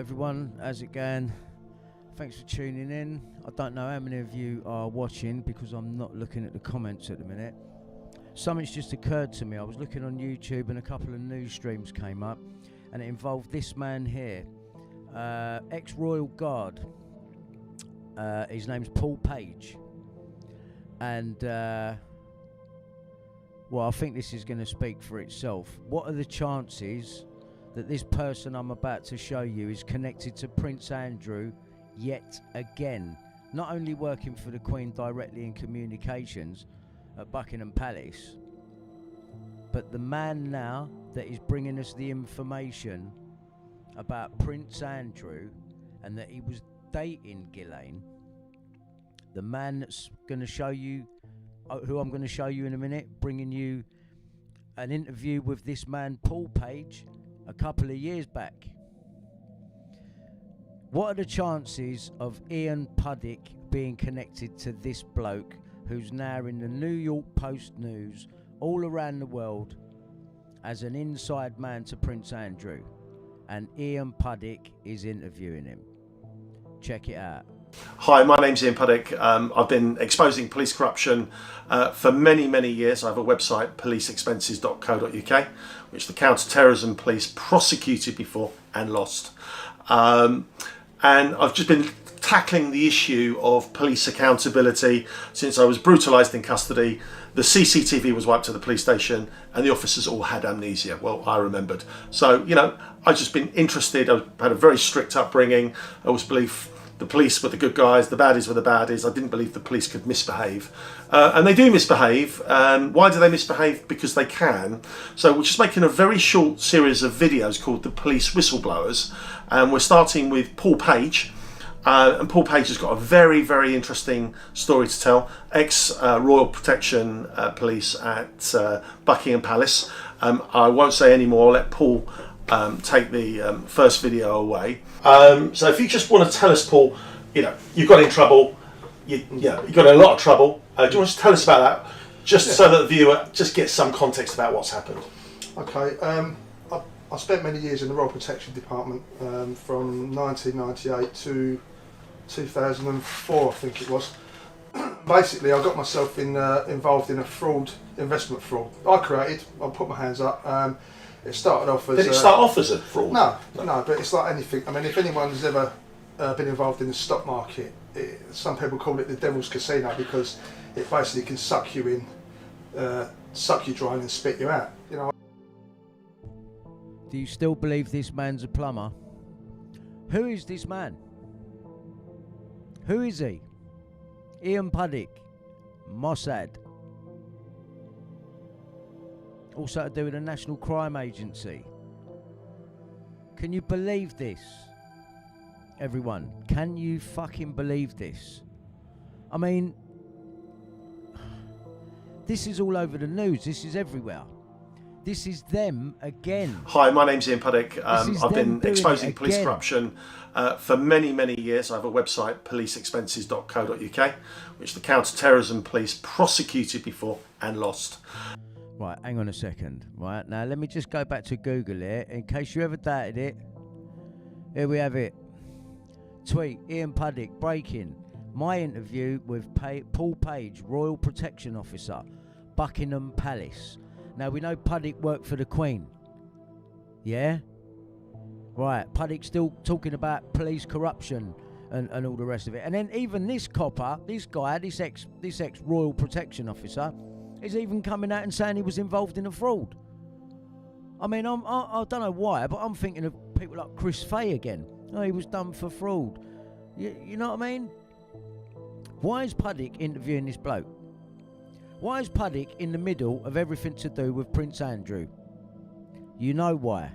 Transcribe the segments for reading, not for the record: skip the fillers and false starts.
everyone, how's it going? Thanks for tuning in. I don't know how many of you are watching because I'm not looking at the comments at the minute. Something's just occurred to me. I was looking on YouTube and a couple of news streams came up and it involved this man here, ex-Royal Guard. His name's Paul Page. And well, I think this is going to speak for itself. What are the chances that this person I'm about to show you is connected to Prince Andrew yet again? Not only working for the Queen directly in communications at Buckingham Palace, but the man now that is bringing us the information about Prince Andrew and that he was dating Ghislaine, the man that's going to show you, who I'm going to show you in a minute, bringing you an interview with this man Paul Page a couple of years back. What are the chances of Ian Puddick being connected to this bloke who's now in the New York Post news all around the world as an inside man to Prince Andrew? And Ian Puddick is interviewing him. Check it out. Hi, my name's Ian Puddick. I've been exposing police corruption for many, many years. I have a website, policeexpenses.co.uk, which the counter-terrorism police prosecuted before and lost. And I've just been tackling the issue of police accountability since I was brutalised in custody. The CCTV was wiped at the police station and the officers all had amnesia. Well, I remembered. So, you know, I've just been interested. I've had a very strict upbringing. I always believe the police were the good guys, the baddies were the baddies. I didn't believe the police could misbehave. And they do misbehave. Why do they misbehave? Because they can. So we're just making a very short series of videos called The Police Whistleblowers. And we're starting with Paul Page. And Paul Page has got a very, very interesting story to tell. Ex-Royal Protection Police at Buckingham Palace. I won't say any more. I'll let Paul take the first video away. So if you just want to tell us, Paul, you know, you got in trouble, you got in a lot of trouble. Do you want to tell us about that, just so that the viewer just gets some context about what's happened? Okay, I spent many years in the Royal Protection Department from 1998 to 2004, I think it was. Basically, I got myself involved in a investment fraud. I put my hands up. It started off as... Did it start off as a fraud? No, but it's like anything. I mean, if anyone's ever been involved in the stock market, some people call it the devil's casino because it basically can suck you in, suck you dry and spit you out. You know. Do you still believe this man's a plumber? Who is this man? Who is he? Ian Puddick, Mossad. Also to do with the National Crime Agency. Can you believe this? Everyone, can you fucking believe this? I mean, this is all over the news. This is everywhere. This is them again. Hi, my name's Ian Puddick. I've been exposing police corruption for many, many years. I have a website, policeexpenses.co.uk, which the counter-terrorism police prosecuted before and lost. Right, hang on a second. Right, now let me just go back to Google here, in case you ever doubted it. Here we have it. Tweet, Ian Puddick, breaking. My interview with Paul Page, Royal Protection Officer, Buckingham Palace. Now, we know Puddick worked for the Queen. Yeah? Right, Puddick's still talking about police corruption and all the rest of it. And then even this copper, this guy, this ex-Royal Protection Officer, is even coming out and saying he was involved in a fraud. I mean, I don't know why, but I'm thinking of people like Chris Fay again. Oh, he was done for fraud. You know what I mean? Why is Puddick interviewing this bloke? Why is Puddick in the middle of everything to do with Prince Andrew? You know why.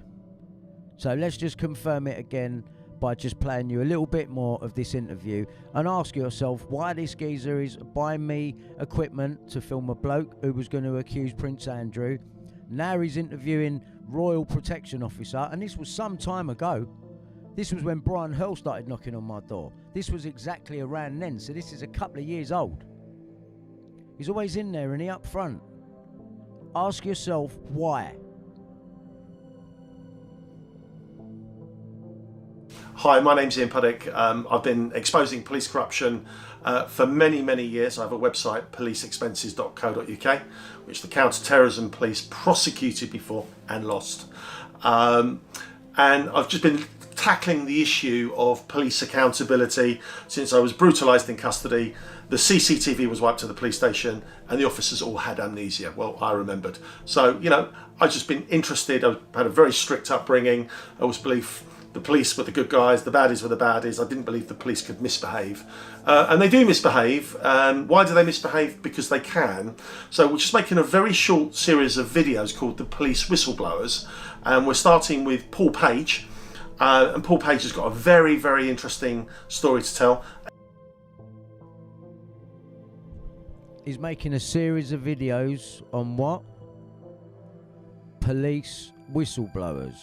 So let's just confirm it again by just playing you a little bit more of this interview and ask yourself why this geezer is buying me equipment to film a bloke who was going to accuse Prince Andrew. Now he's interviewing Royal Protection Officer, and this was some time ago. This was when Brian Hurl started knocking on my door. This was exactly around then, so this is a couple of years old. He's always in there and he up front. Ask yourself why. Hi, my name's Ian Puddick. I've been exposing police corruption for many, many years. I have a website, yt5s.co.uk, which the counter-terrorism police prosecuted before and lost. And I've just been tackling the issue of police accountability since I was brutalised in custody. The CCTV was wiped to the police station and the officers all had amnesia. Well, I remembered. So, I've just been interested. I had a very strict upbringing. I always believed the police were the good guys, the baddies were the baddies. I didn't believe the police could misbehave. And they do misbehave. Why do they misbehave? Because they can. So we're just making a very short series of videos called The Police Whistleblowers. And we're starting with Paul Page. And Paul Page has got a very, very interesting story to tell. He's making a series of videos on what? Police whistleblowers.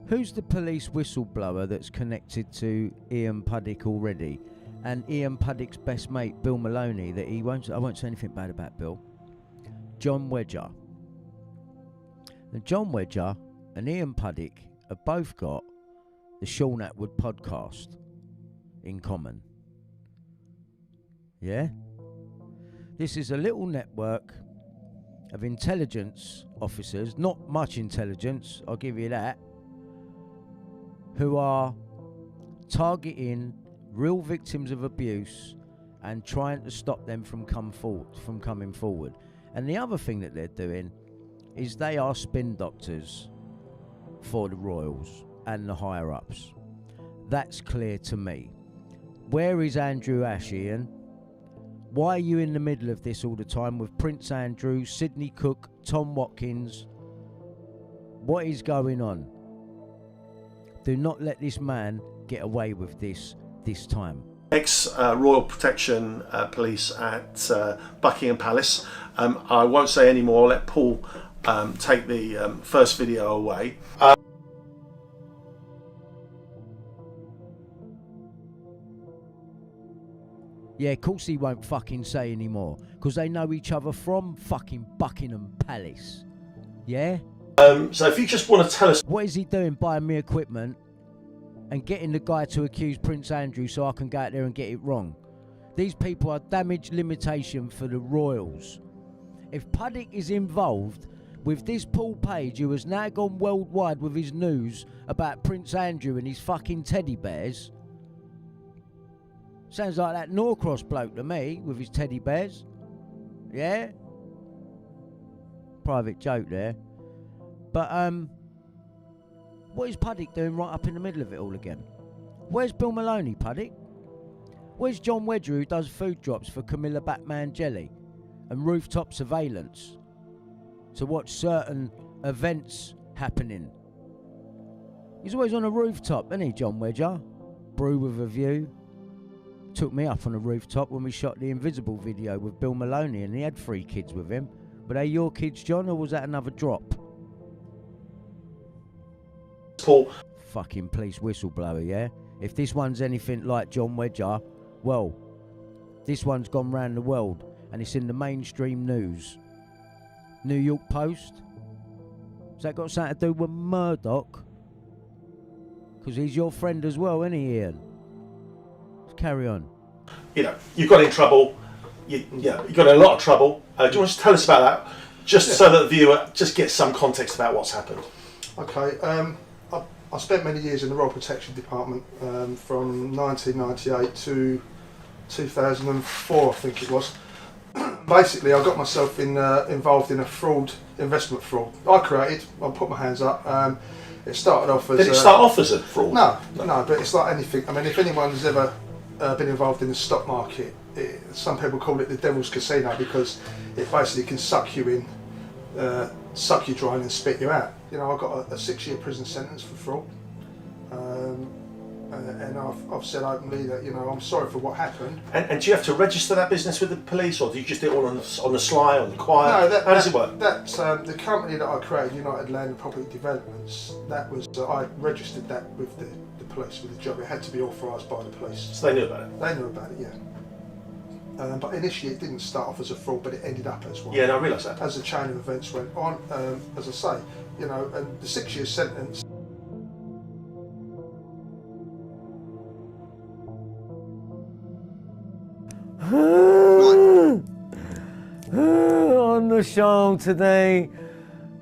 Who's the police whistleblower that's connected to Ian Puddick already? And Ian Puddick's best mate, Bill Maloney, that I won't say anything bad about Bill. John Wedger. And John Wedger and Ian Puddick have both got the Sean Atwood podcast in common. Yeah? This is a little network of intelligence officers, not much intelligence, I'll give you that, who are targeting real victims of abuse and trying to stop them from coming forward. And the other thing that they're doing is they are spin doctors for the royals and the higher ups. That's clear to me. Where is Andrew Ash, Ian? Why are you in the middle of this all the time with Prince Andrew, Sidney Cook, Tom Watkins? What is going on? Do not let this man get away with this time. Ex-Royal Protection Police at Buckingham Palace. I won't say any more. I'll let Paul take the first video away. Yeah, of course he won't fucking say any more, because they know each other from fucking Buckingham Palace. Yeah? So if you just want to tell us... What is he doing buying me equipment and getting the guy to accuse Prince Andrew so I can go out there and get it wrong? These people are damage limitation for the royals. If Puddick is involved with this Paul Page, who has now gone worldwide with his news about Prince Andrew and his fucking teddy bears... Sounds like that Norcross bloke to me, with his teddy bears. Yeah? Private joke there. But, what is Puddick doing right up in the middle of it all again? Where's Bill Maloney, Puddick? Where's John Wedger, who does food drops for Camilla Batman Jelly and rooftop surveillance to watch certain events happening? He's always on a rooftop, isn't he, John Wedger? Brew with a view. Took me up on a rooftop when we shot the Invisible video with Bill Maloney, and he had 3 kids with him. Were they your kids, John, or was that another drop? Paul. Fucking police whistleblower, yeah? If this one's anything like John Wedger, well, this one's gone round the world and it's in the mainstream news. New York Post? Has that got something to do with Murdoch? Because he's your friend as well, isn't he, Ian? Let's carry on. You got in trouble. You got in a lot of trouble. Do you want to tell us about that? Just so that the viewer just gets some context about what's happened. Okay. I spent many years in the Royal Protection Department from 1998 to 2004, I think it was. Basically, I got myself involved in a investment fraud. I put my hands up. It started off as... Did it start off as a fraud? No, but it's like anything. I mean, if anyone's ever been involved in the stock market, some people call it the devil's casino because it basically can suck you in, suck you dry and spit you out. I got a 6-year prison sentence for fraud, and I've said openly that I'm sorry for what happened. And do you have to register that business with the police, or do you just do it all on the sly, on the quiet? No, how does it work? That's the company that I created, United Land and Property Developments. That was I registered that with the police with the job. It had to be authorised by the police. So they knew about it. They knew about it, yeah. But initially it didn't start off as a fraud, but it ended up as one. Yeah, no, I realise that. As the chain of events went on, as I say, and the 6-year sentence the show today.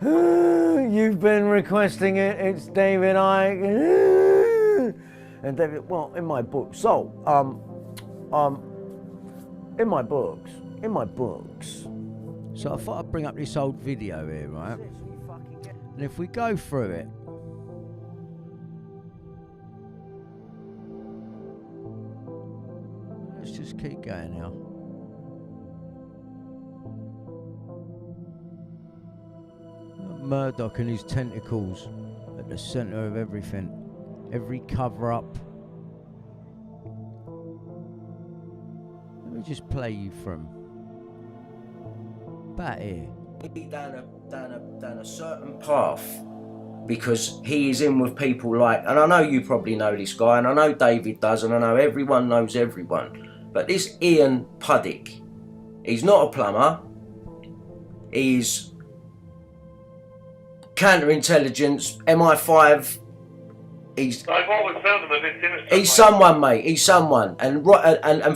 You've been requesting it. It's David Icke. And David, well, in my book. So, in my books. So I thought I'd bring up this old video here, right? And if we go through it, let's just keep going now. Murdoch and his tentacles at the centre of everything, every cover up. Let me just play you from about here. Down a certain path, because he is in with people like, and I know you probably know this guy, and I know David does, and I know everyone knows everyone, but this Ian Puddick, he's not a plumber, he's counterintelligence, MI5. I've always found him a bit sinister. He's someone, mate. He's someone, and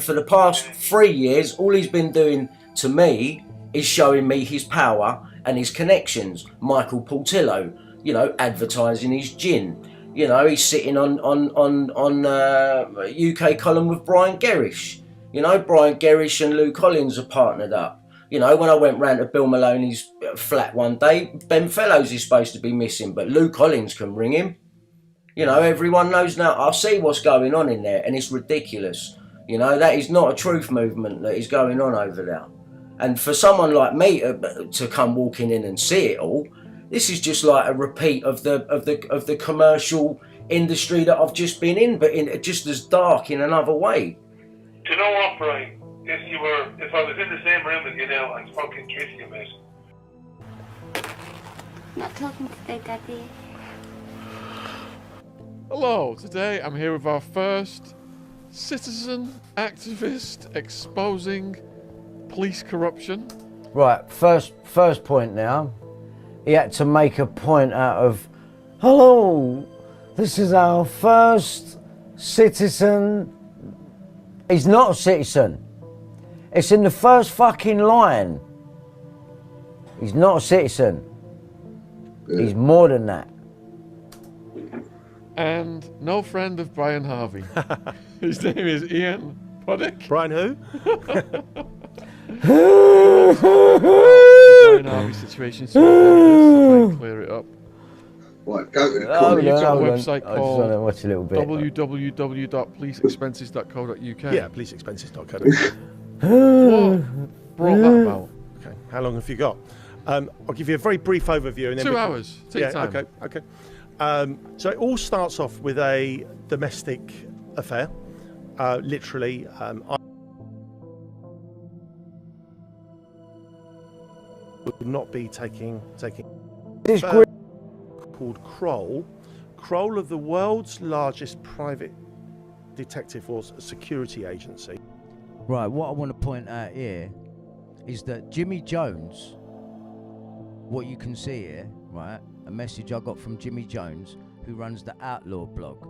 for the past 3 years, all he's been doing to me is showing me his power and his connections. Michael Portillo, you know, advertising his gin. You know, he's sitting on UK column with Brian Gerrish. You know, Brian Gerrish and Lou Collins are partnered up. You know, when I went round to Bill Maloney's flat one day, Ben Fellows is supposed to be missing, but Lou Collins can ring him. You know, everyone knows now. I see what's going on in there, and it's ridiculous. You know, that is not a truth movement that is going on over there. And for someone like me to come walking in and see it all, this is just like a repeat of the commercial industry that I've just been in, but in just as dark in another way. Do you know what, Brian? If I was in the same room as you now, I'd fucking kiss you, mate. Not talking today, Daddy. Hello, today I'm here with our first citizen activist exposing police corruption. Right, first point now. He had to make a point out of, hello, this is our first citizen. He's not a citizen. It's in the first fucking line. He's not a citizen. He's more than that. And no friend of Brian Harvey. His name is Ian Puddick. Brian who? Brian Harvey situation, so I'll try and clear it up. What, go to the You've got a website I just want to called watch a little bit. www.policeexpenses.co.uk. Yeah, policeexpenses.co.uk. What brought that about? Okay, how long have you got? I'll give you a very brief overview. And then 2 hours. Take your time. Okay. So it all starts off with a domestic affair. Literally, I would not be taking This called Kroll. Kroll of the world's largest private detective force security agency. Right, what I want to point out here is that Jimmy Jones, what you can see here, right, a message I got from Jimmy Jones, who runs the Outlaw blog.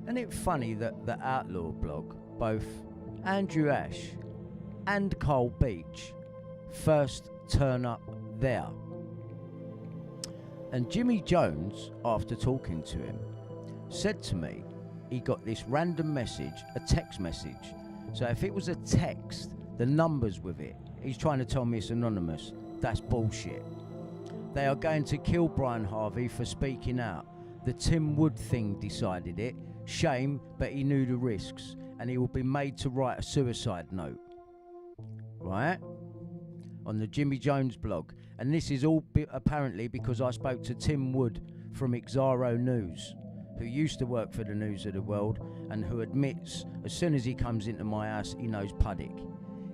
Isn't it funny that the Outlaw blog, both Andrew Ash and Cole Beach, first turn up there? And Jimmy Jones, after talking to him, said to me he got this random message, a text message. So if it was a text, the numbers with it, he's trying to tell me it's anonymous. That's bullshit. They are going to kill Brian Harvey for speaking out. The Tim Wood thing decided it. Shame, but he knew the risks, and he will be made to write a suicide note. Right? On the Jimmy Jones blog. And this is all apparently because I spoke to Tim Wood from Xaro News, who used to work for the News of the World, and who admits as soon as he comes into my house, he knows Puddick.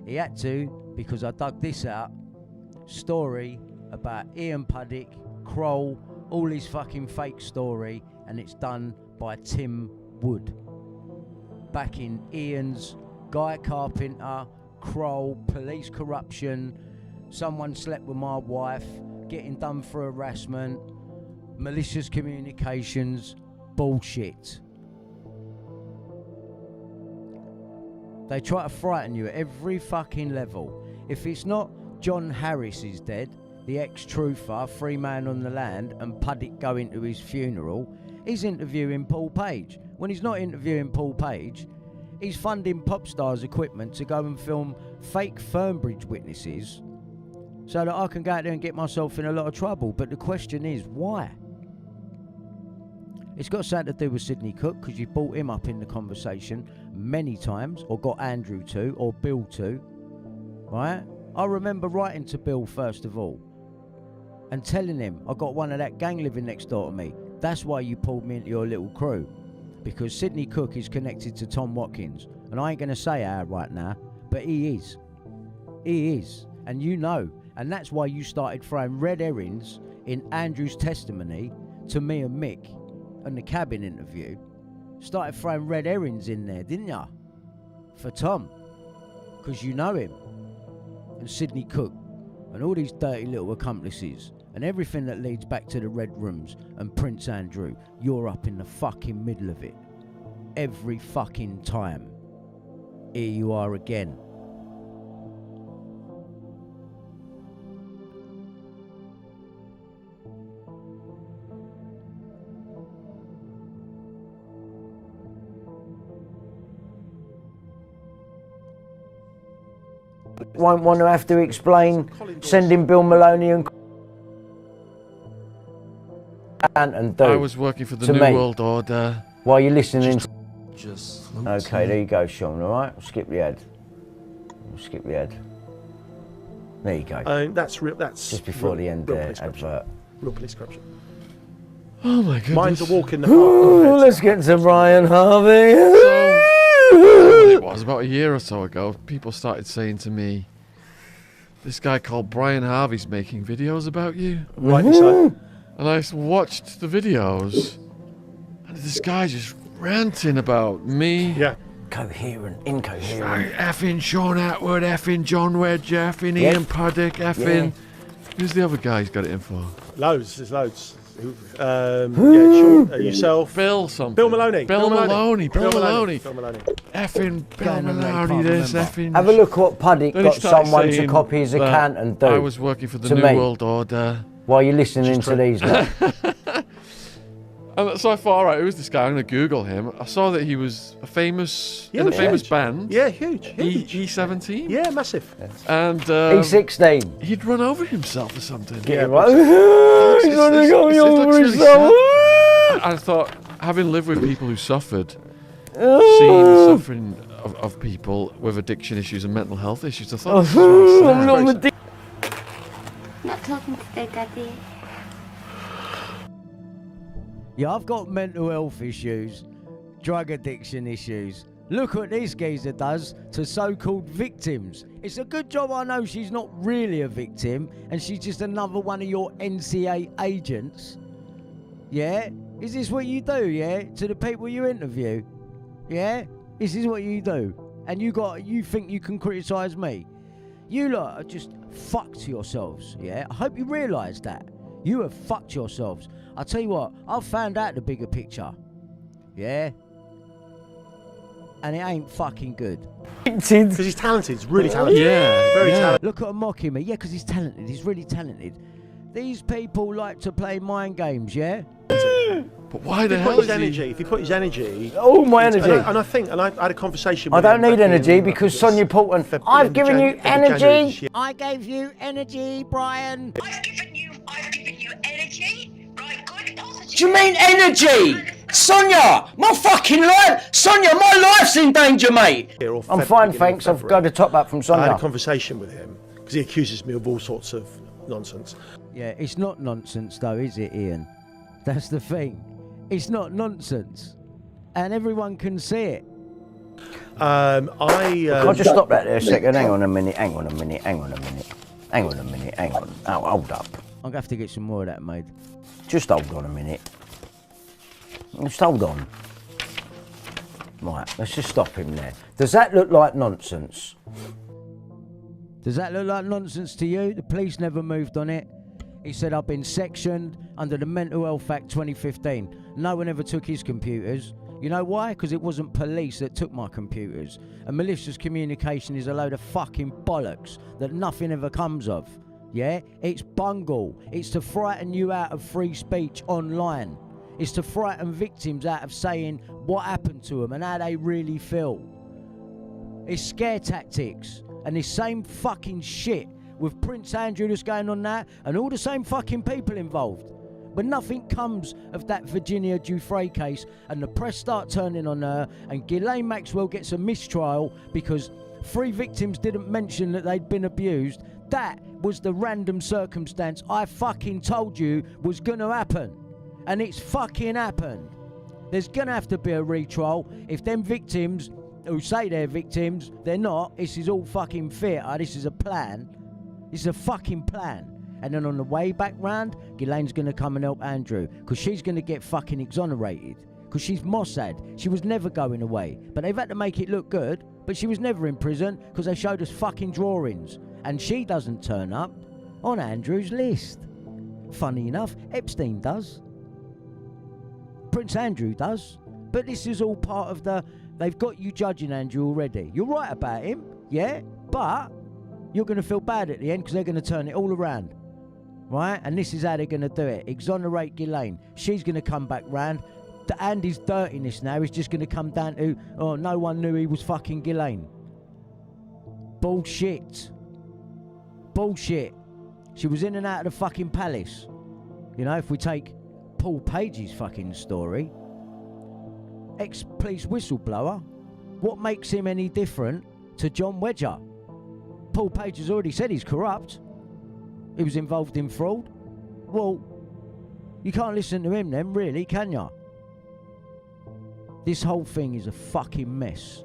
He had to, because I dug this out, story about Ian Puddick, Kroll, all his fucking fake story, and it's done by Tim Wood. Back in Ian's Guy Carpenter, Kroll, police corruption, someone slept with my wife, getting done for harassment, malicious communications, bullshit. They try to frighten you at every fucking level. If it's not John Harris is dead, the ex-truther, free man on the land, and Puddick going to his funeral, he's interviewing Paul Page. When he's not interviewing Paul Page, he's funding pop stars' equipment to go and film fake Fernbridge witnesses so that I can go out there and get myself in a lot of trouble. But the question is, why? It's got something to do with Sidney Cook, because you brought him up in the conversation many times, or got Andrew to, or Bill to, right? I remember writing to Bill first of all and telling him I got one of that gang living next door to me. That's why you pulled me into your little crew, because Sidney Cook is connected to Tom Watkins, and I ain't going to say how right now, but he is. He is, and you know, and that's why you started throwing red herrings in Andrew's testimony to me and Mick and the cabin interview. Started throwing red herrings in there, didn't ya? For Tom, because you know him, and Sidney Cook, and all these dirty little accomplices, and everything that leads back to the Red Rooms and Prince Andrew. You're up in the fucking middle of it. Every fucking time. Here you are again. Won't want to have to explain sending Bill Maloney and do. I was working for the New World Order. While you're listening. Just Okay, there you go, Sean. All right, we'll skip the ad. We'll skip the ad. There you go. That's real. That's Just before the end there, corruption. advert. Real police corruption. Oh my goodness. Mine's a walk in the Ooh, park. let's get to Brian Harvey. It was about a year or so ago. People started saying to me, "This guy called Brian Harvey's making videos about you." Rightly so. And I watched the videos, and this guy just ranting about me. Yeah. Coherent, incoherent. Effing Sean Atwood, effing John Wedger, effing Ian Puddick, effing. Who's the other guy he's got it in for? Loads. There's loads. Sean, yourself. Bill something. Bill Maloney. Bill Maloney. Bill Maloney. Bill Maloney. Effing Bill Going on, Maloney, mate, this can't effing. Have a look what Puddick Then he got started someone to saying copy his that account and do. I was working for the to New me. World Order. While you're listening to these, lot. And so I thought, all right, who's this guy? I'm going to Google him. I saw that he was a famous in a famous huge. band. Yeah, huge. E17. Yeah, massive. And He's 16. he'd run over himself or something. Yeah, It's- right. He's only going it looks over really himself. sad. I thought, having lived with people who suffered, seeing the suffering of people with addiction issues and mental health issues, I thought, this is really sad. I'm not addicted. Not talking to their daddy. Yeah, I've got mental health issues, drug addiction issues. Look what this geezer does to so-called victims. It's a good job I know she's not really a victim and she's just another one of your NCA agents. Yeah? Is this what you do, yeah? To the people you interview? Yeah? This is what you do. And you think you can criticise me? You lot are just fucked yourselves, yeah? I hope you realise that. You have fucked yourselves. I'll tell you what, I've found out the bigger picture. Yeah? And it ain't fucking good. Because he's talented. He's really talented. Yeah, Very yeah. talented. Look at him mocking me. Yeah, because he's talented. He's really talented. These people like to play mind games, yeah? But why the If he hell put his is energy, if he put his energy... All my energy. And I had a conversation I with don't him need back energy in, because I think Sonia Portman. Feb- I've end of given you January this energy. year. I gave you energy, Brian. I've given you energy, right? Good, positive. Do you mean energy? Sonia, my fucking life. Sonia, my life's in danger, mate. Here, or I'm Feb- fine, beginning thanks. of I've February. got a top up from I had Sonia. a conversation with him because he accuses me of all sorts of nonsense. Yeah, it's not nonsense though, is it, Ian? That's the thing. It's not nonsense. And everyone can see it. I I'll just stop that there a second. Hang on a minute. Hang on a minute. Hang on a minute. Hang on a minute. Hang on. Oh, hold up. I'm going to have to get some more of that made. Just hold on a minute. Just hold on. Right, let's just stop him there. Does that look like nonsense? Does that look like nonsense to you? The police never moved on it. He said, I've been sectioned under the Mental Health Act 2015. No one ever took his computers. You know why? Because it wasn't police that took my computers. And malicious communication is a load of fucking bollocks that nothing ever comes of. Yeah? It's bungle. It's to frighten you out of free speech online. It's to frighten victims out of saying what happened to them and how they really feel. It's scare tactics. And this same fucking shit with Prince Andrew that's going on now and all the same fucking people involved. But nothing comes of that Virginia Giuffre case, and the press start turning on her, and Ghislaine Maxwell gets a mistrial because 3 victims didn't mention that they'd been abused. That was the random circumstance I fucking told you was gonna happen. And it's fucking happened. There's gonna have to be a retrial. If them victims who say they're victims, they're not. This is all fucking theatre. This is a plan. This is a fucking plan. And then on the way back round, Ghislaine's going to come and help Andrew, because she's going to get fucking exonerated. Because she's Mossad. She was never going away. But they've had to make it look good, but she was never in prison because they showed us fucking drawings. And she doesn't turn up on Andrew's list. Funny enough, Epstein does. Prince Andrew does. But this is all part of the... They've got you judging Andrew already. You're right about him, yeah? But you're going to feel bad at the end because they're going to turn it all around. Right? And this is how they're going to do it. Exonerate Ghislaine. She's going to come back round. Andy's dirtiness now is just going to come down to, oh, no one knew he was fucking Ghislaine. Bullshit. Bullshit. She was in and out of the fucking palace. You know, if we take Paul Page's fucking story, ex-police whistleblower, what makes him any different to John Wedger? Paul Page has already said he's corrupt. He was involved in fraud. Well, you can't listen to him then, really, can ya? This whole thing is a fucking mess.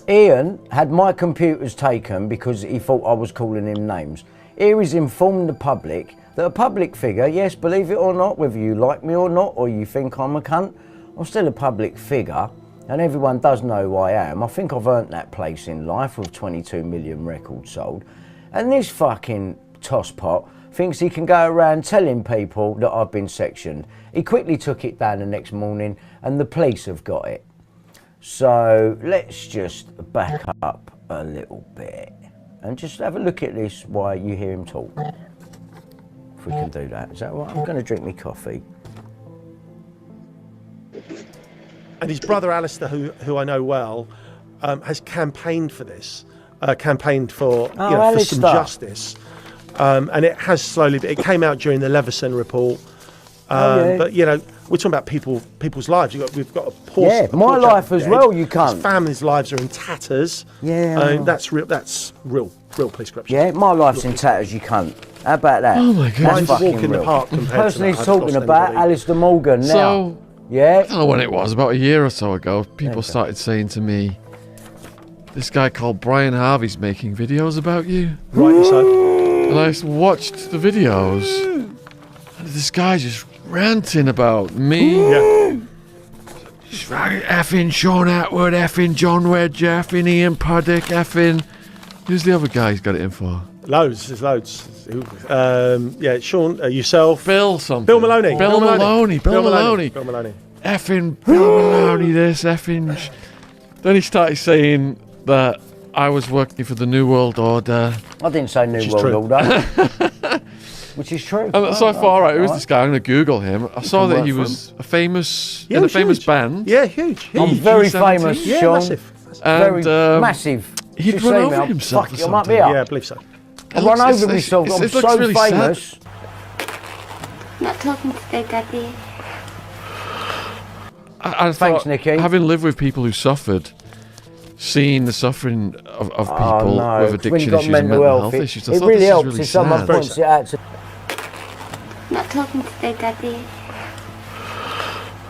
Ian had my computers taken because he thought I was calling him names. Here he's informed the public that a public figure, yes, believe it or not, whether you like me or not, or you think I'm a cunt, I'm still a public figure, and everyone does know who I am. I think I've earned that place in life with 22 million records sold. And this fucking tosspot thinks he can go around telling people that I've been sectioned. He quickly took it down the next morning, and the police have got it. So let's just back up a little bit and just have a look at this while you hear him talk. If we can do that. Is that all right? I'm going to drink my coffee. And his brother Alistair, who I know well, has campaigned for this, campaigned for, for some justice. And it has slowly, it came out during the Leveson report. But, you know, we're talking about people's lives. We've got a poor... Yeah, my life as well, you can't. His family's lives are in tatters. Yeah. That's real police corruption. Yeah, my life's in tatters, you can't. How about that? Oh my God. Mine's a That's walk in the real. park The compared person to he's that. talking about, Alistair Morgan, now. So, yeah. I don't know when it was, about a year or so ago, people started saying to me, this guy called Brian Harvey's making videos about you. Rightly so. And I watched the videos, and this guy just ranting about me. Yeah. Effing Sean Atwood, effing John Wedger, effing Ian Puddick, effing... Who's the other guy he's got it in for? Loads, there's loads. Sean, yourself. Bill something. Bill Maloney. Bill Maloney. Bill Maloney. Effing Bill Maloney this, effing... Then he started saying that I was working for the New World Order. I didn't say New World Order. Which is true. And so I thought, all right, who's this guy? I'm going to Google him. I saw that he was a famous, in a famous band. Yeah, huge. I'm very famous, yeah, Sean. Massive. And, very massive. He'd run over himself Fuck, or I might be something. up. Yeah, I believe so. I run over myself. I'm so really famous. Sad. Not talking today, Daddy. I Thanks, thought, Nikki. having lived with people who suffered, seeing the suffering of people with addiction issues and mental health issues, I it thought really this helps is really if someone sad. points it out to Not talking today, Daddy.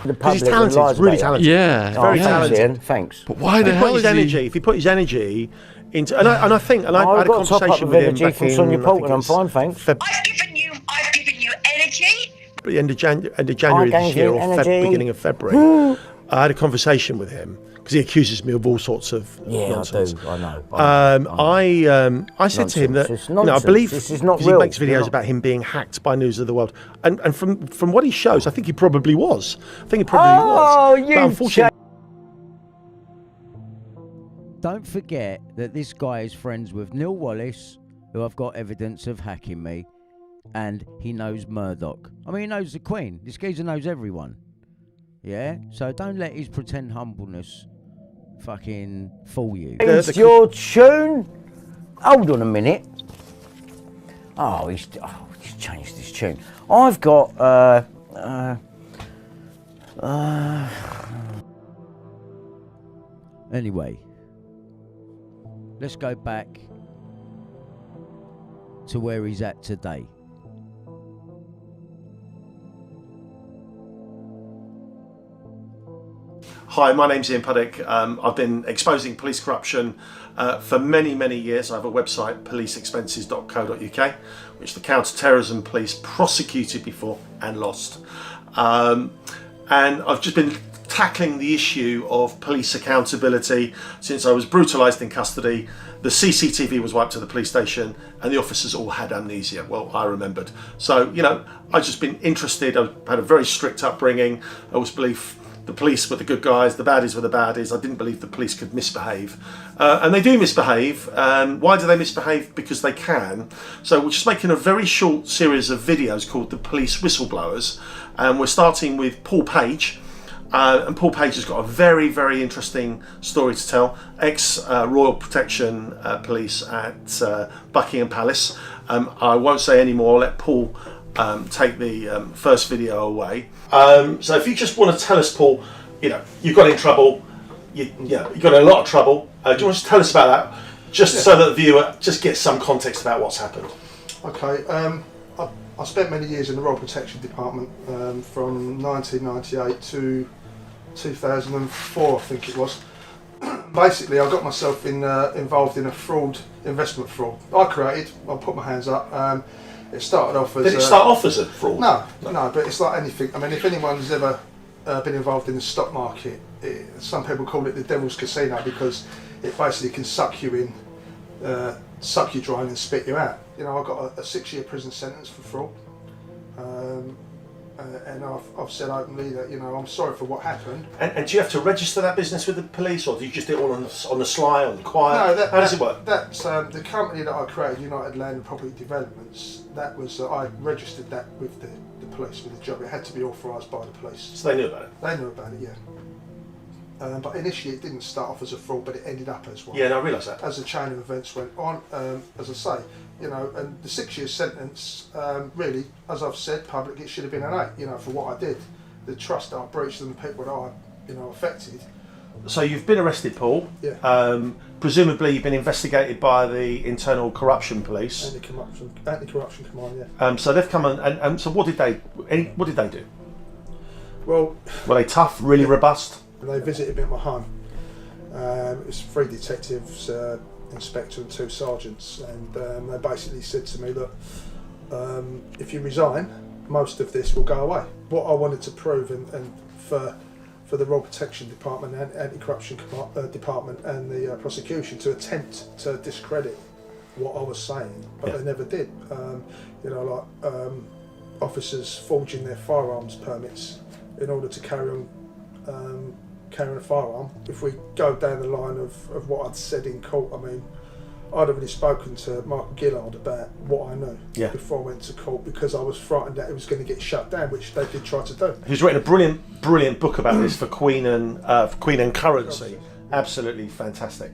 the Because he's public. talented. He's really talented. Yeah, Very yeah. talented. Ian, thanks. But why the If he hell put his is energy, if he put his energy into, and I had a I've got a top up conversation of with him energy back from in, Sonia I Poulton. think I'm it's fine, thanks. I've given you energy. At the end of January gave this year, you or energy. beginning of February, I had a conversation with him because he accuses me of all sorts of nonsense. I do. I know. I said to him that Nonsense. It's I nonsense. believe This is not because he real. makes videos about him being hacked by News of the World, and from what he shows, I think he probably was. I think he probably was. Oh, But you unfortunately, don't forget that this guy is friends with Neil Wallace, who I've got evidence of hacking me, and he knows Murdoch. I mean, he knows the Queen. This geezer knows everyone. Yeah? So don't let his pretend humbleness fucking fool you. It's your tune. Hold on a minute. Oh, he's changed his tune. I've got Anyway, let's go back to where he's at today. Hi, my name's Ian Puddick. I've been exposing police corruption for many, many years. I have a website, policeexpenses.co.uk, which the counter-terrorism police prosecuted before and lost. And I've just been tackling the issue of police accountability since I was brutalised in custody. The CCTV was wiped to the police station and the officers all had amnesia. Well, I remembered. So, you know, I've just been interested. I had a very strict upbringing. I always believed the police were the good guys, the baddies were the baddies. I didn't believe the police could misbehave. And they do misbehave. Why do they misbehave? Because they can. So we're just making a very short series of videos called The Police Whistleblowers. And we're starting with Paul Page. And Paul Page has got a very, very interesting story to tell. Ex-Royal Protection Police at Buckingham Palace. I won't say any more. I'll let Paul take the first video away. So if you just want to tell us, Paul, you know, you got in trouble, you got in a lot of trouble. Do you want to tell us about that, just so that the viewer just gets some context about what's happened? Okay, I spent many years in the Royal Protection Department from 1998 to 2004, I think it was. Basically, I got myself involved in a investment fraud. I put my hands up. It started off as... Did it start off as a fraud? No, but it's like anything. I mean, if anyone's ever been involved in the stock market, some people call it the devil's casino because it basically can suck you in, suck you dry and spit you out. You know, I got a 6-year prison sentence for fraud. And I've said openly that, you know, I'm sorry for what happened. And do you have to register that business with the police, or do you just do it all on the sly, on the quiet? No, how does it work? That's the company that I created, United Land and Property Developments. That was I registered that with the police, with the job. It had to be authorised by the police. So they knew about it? They knew about it, yeah. But initially it didn't start off as a fraud, but it ended up as one. Yeah, no, I realise that. As the chain of events went on, as I say, you know, and the 6-year sentence, really, as I've said publicly, it should have been an 8, you know, for what I did. The trust that I breached and the people that I, you know, affected. So you've been arrested, Paul. Yeah. Presumably you've been investigated by the Internal Corruption Police. Anti-corruption command, yeah. So they've come and so what did they do? Well, were they tough, really robust? They visited me at my home. It was 3 detectives, inspector and 2 sergeants, and they basically said to me, look, if you resign, most of this will go away. What I wanted to prove, and for the Royal Protection Department and Anti-Corruption Department and the prosecution to attempt to discredit what I was saying, but they never did. You know, like officers forging their firearms permits in order to carry on carrying a firearm. If we go down the line of what I'd said in court, I mean, I'd already spoken to Michael Gillard about what I knew before I went to court, because I was frightened that it was going to get shut down, which they did try to do. He's written a brilliant book about this for Queen and Currency. Absolutely fantastic.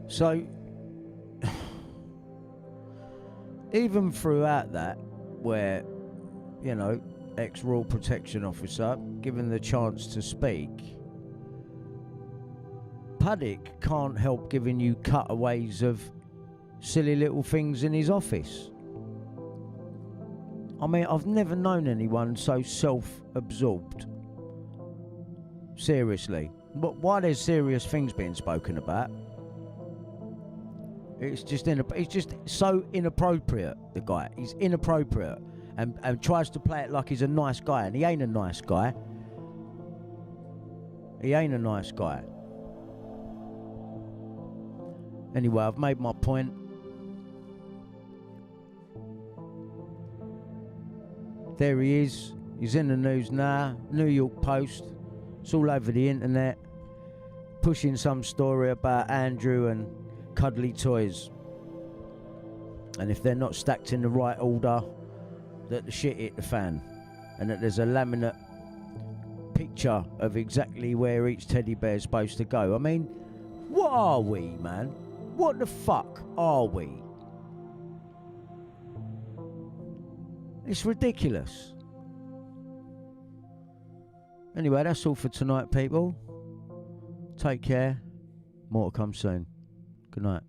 So, even throughout that, where, you know, ex-Royal Protection Officer given the chance to speak, Puddick can't help giving you cutaways of silly little things in his office. I mean, I've never known anyone so self-absorbed. Seriously. But why there's serious things being spoken about, it's just so inappropriate, the guy. He's inappropriate and tries to play it like he's a nice guy, and he ain't a nice guy. He ain't a nice guy. Anyway, I've made my point. There he is. He's in the news now. New York Post. It's all over the internet, pushing some story about Andrew and cuddly toys. And if they're not stacked in the right order, that the shit hit the fan. And that there's a laminate picture of exactly where each teddy bear is supposed to go. I mean, what are we, man? What the fuck are we? It's ridiculous. Anyway, that's all for tonight, people. Take care. More to come soon. Good night.